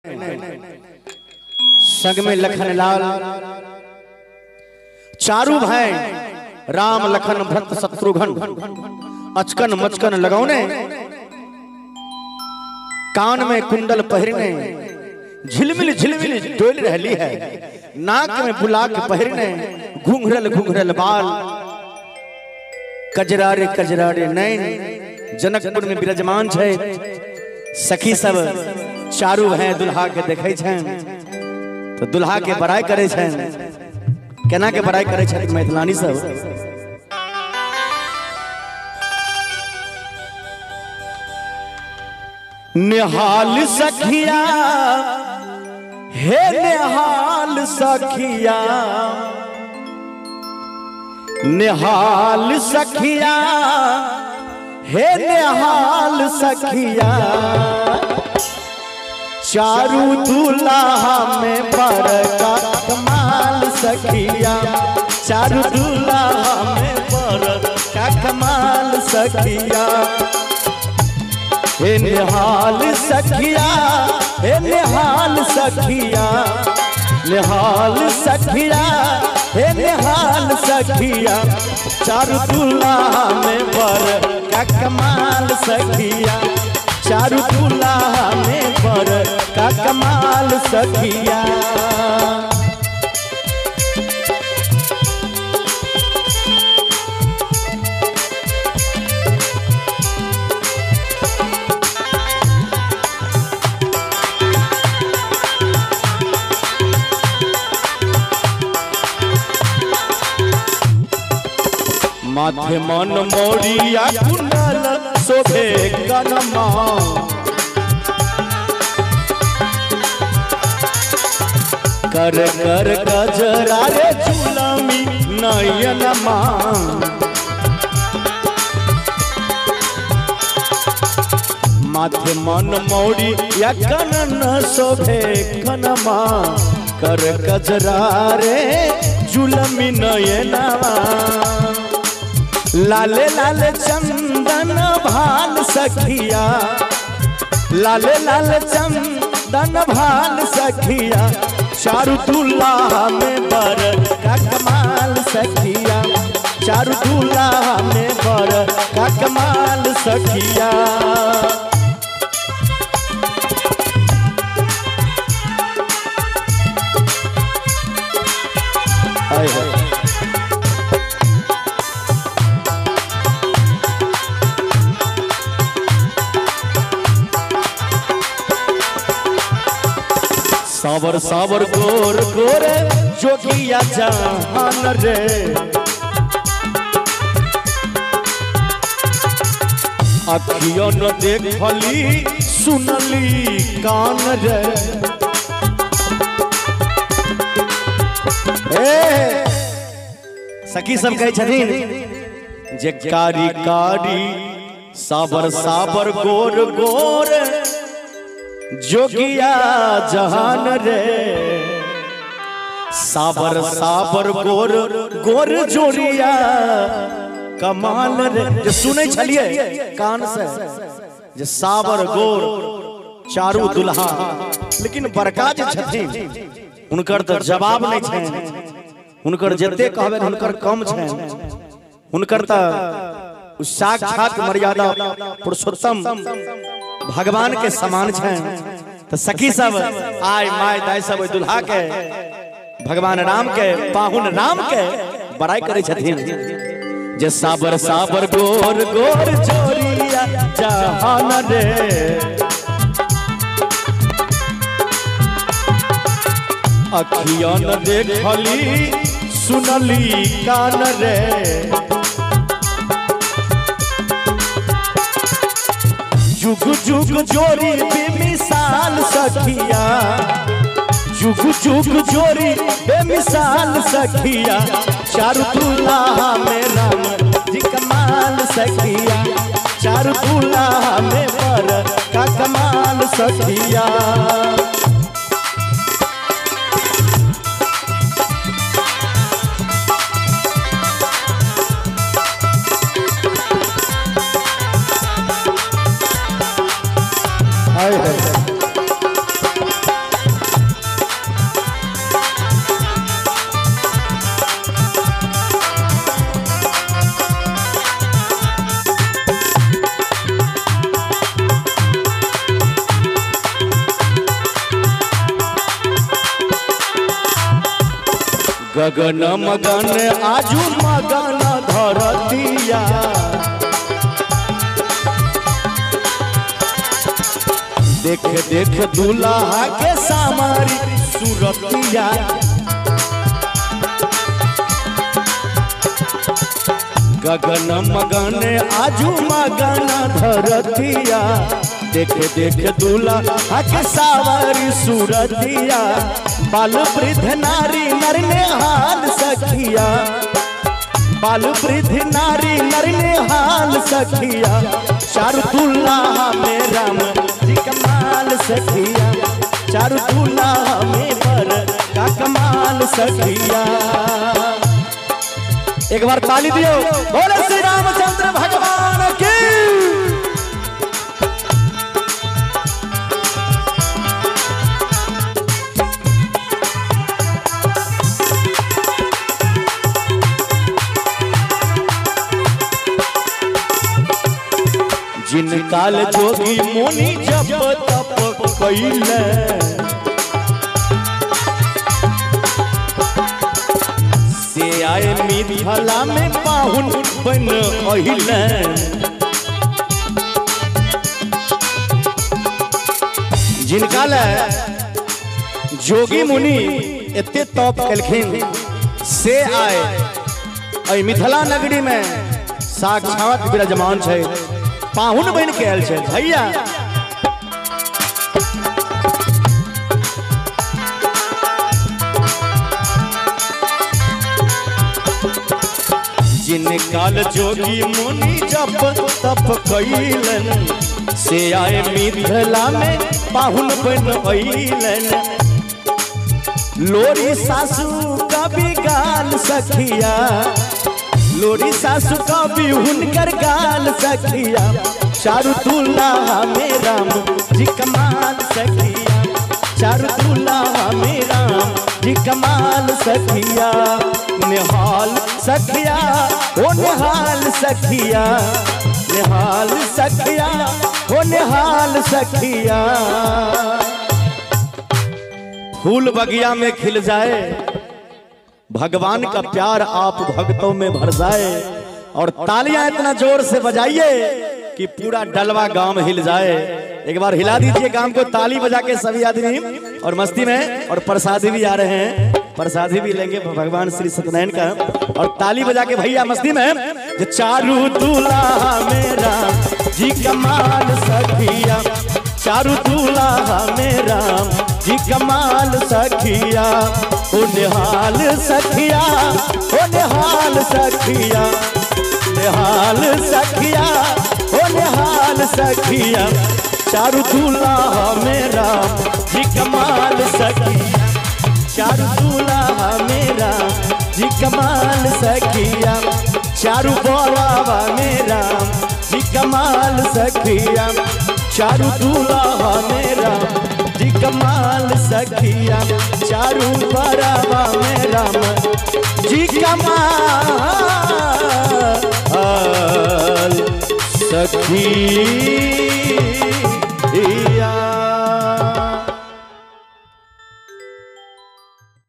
संग में लखन लाल चारू भाई राम लखन भरत शत्रुघ्न अचकन मचकन लगौने कान में कुंडल पहिरने झिलमिल झिलमिल डोल रहली है नाक में बुला के पहिरने घुंघरल घुंघरल बाल कजरारे कजरारे नैन जनकपुर में विराजमान है। सखी सब चारू हैं दुल्हा के देखे तो दुल्हा के बड़ाई करे केना के बड़ाई करे मैथिलानी सब। निहाल सखिया हे निहाल सखिया निहाल सखिया हे निहाल सखिया चारू दूल्हा में बड़का कमाल सखिया चारू दूल्हा में बड़का कमाल सखिया हे निहाल सखिया हे निहाल सखिया निहाल सखिया हे निहाल सखिया चारू दूल्हा में बड़का कमाल सखिया चारू दूल्हा में बड़का कमाल सखिया। माथे मन मोरिया कुंडल शोभे कनमा कर कर गजरा रे झूलमी नयनमा माथे मन मोरिया कनन शोभे कनमा कर गजरा रे झूलमी नयनमा लाले लाले चंदन भाल सखिया लाले लाले चंदन भाल सखिया चारू दूल्हा में बड़का कमाल सखिया चारू दूल्हा में बड़का कमाल सखिया। सावर सावर गोर गोरे जोगिया जहान रे अखियों न देखली सुनली कान रे सखी सब कहे छथिन जे कारी कारी सावर सावर गोर गोर जोगिया जहान रे साबर साबर गोर गोर जोड़िया कमाल रे जो सुने छलिए कान से जे साबर गोर चारू दुल्हा लेकिन बड़का जे छथिन उनकर तो जवाब नहीं छै उनकर जते कहबे उनकर कम छै उनकर तो साक्षात मर्यादा पुरुषोत्तम भगवान के समान है। तो सखी सब आय माय दाय सब दुल्हा के भगवान राम के पाहुन राम के बड़ाई करे छथिन जे साबर साबर गोर गोर जोड़िया जहान रे अखियों न देखली सुनली कान रे जुग जुग जोड़ी बेमिसाल सखिया जुग जुग जोड़ी बेमिसाल सखिया चारू दूल्हा में राम जी कमाल सखिया चारू दूल्हा में बड़का कमाल सखिया। गगन मगन आजू मगन धरतिया, देख देख दूल्हा के सामारी सूरतिया, गगन मगन आजू मगन धरतिया, देख देख दूल्हा के सावरी सूरतिया, बाल वृद्ध नारी नर नेहाल सखिया, बाल वृद्ध नारी नर नेहाल सखिया, चारु दूल्हा में राम जी कमाल सखिया, चारु दूल्हा में बर का कमाल सखिया। एक बार ताली दियो, बोले श्री रामचंद्र भगवान की। जिन काल जोगी मुनि जप तप कइले, से आए मिथिला में पाहुन बन अहिले, जिन काल जोगी मुनि एते तप कलखिन से आए मिथिला नगरी में साक्षात विराजमान है, पाहुन बन के आयल छै भैया। जिन काल जोगी मुनि जप तप कइलन, से आए मिथिला में पाहुन बन अइलन, लोरी सासू कभी गाल सखिया, लोरी सासु का भी हुनकर गाल सखिया, चारु दूल्हा में राम जी कमाल सखिया, चारु दूल्हा में राम जी कमाल सखिया, निहाल सखिया ओ निहाल सखिया, निहाल सखिया ओ निहाल सखिया। फूल बगिया में खिल जाए, भगवान का प्यार आप भक्तों में भर जाए, और तालियां इतना जोर से बजाइए कि पूरा डलवा गांव हिल जाए। एक बार हिला दीजिए गांव को ताली बजा के सभी आदमी, और मस्ती में, और प्रसादी भी आ रहे हैं, प्रसादी भी लेंगे भगवान श्री सत्यनारायण का, और ताली बजा के भैया मस्ती में। चारू दूल्हा मेरा जी कमाल सखिया, चारू दूल्हा मेरा जी कमाल सखिया, ओ निहाल सखिया ओ निहाल सखिया, निहाल सखिया ओ निहाल सखिया, चारू दूल्हा मेरा जी कमाल सखिया, चारू दूल्हा मेरा जी कमाल सखिया, चारू बोलावा मेरा जी कमाल सखिया, चारू दूल्हा मेरा जी कमाल सखिया, चारू बरावा मेरा जी कमाल सखिया।